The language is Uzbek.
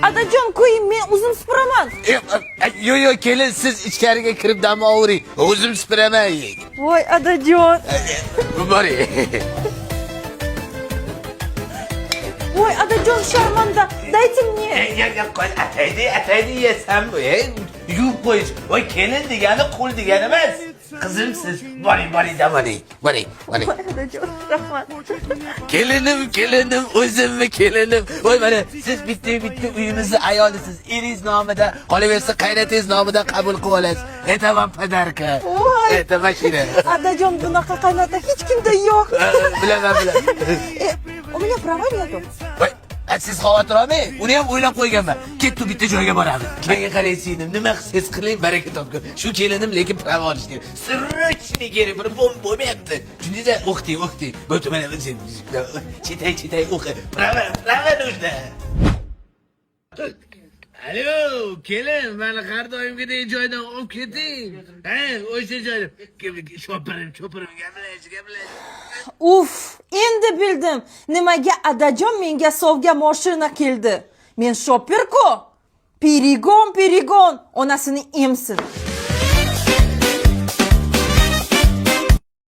Adajon qo'ying, men o'zim supuraman. Yo kelin siz ichkariga kirib dam olavering. O'zim supuraman. Voy Adajon. Boring. Voy Adajon sharmanda. Dайте мне. Ya qo'y ataydi yesam. Yuvib qo'yish. Voy kelin degani qo'l degani emas. Qizim siz boring damaning. Boring. Voy Adajon, rahmat. Kelinim, o'zimmi kelinim. Voy mana siz bitta uyimizni ayolisiz. Eringiz nomida, qolaversa qaynotangiz nomida qabul qilib olasiz. Aytaman padarka. Voy. Ayta mashina. Adajon bunaqa qaynota hech kimda yo'q. Bilaman. У меня права нету. Voy, siz xavotir olmang. Uni ham o'ylab qo'yganman. Ketdi bitta joyga boramiz. Menga qaraysiz, nima qilsangiz qiling, baraka topgan. Shu kelinim lekin prava olish kerak. Sirrochni kerak, bir bo'lmayapti. Shunda o'qiting. Bo'tib mana sen. Chitay o'qi. Prava нужно. Alo, kelin, meni har doimgidek joydan olib keting. O'sha joyda. Chopirim, gaplash. Uf, endi bildim. Nimaga Adajon menga sovga mashina keldi. Men shoper-ku. Perigon, onasini emsin.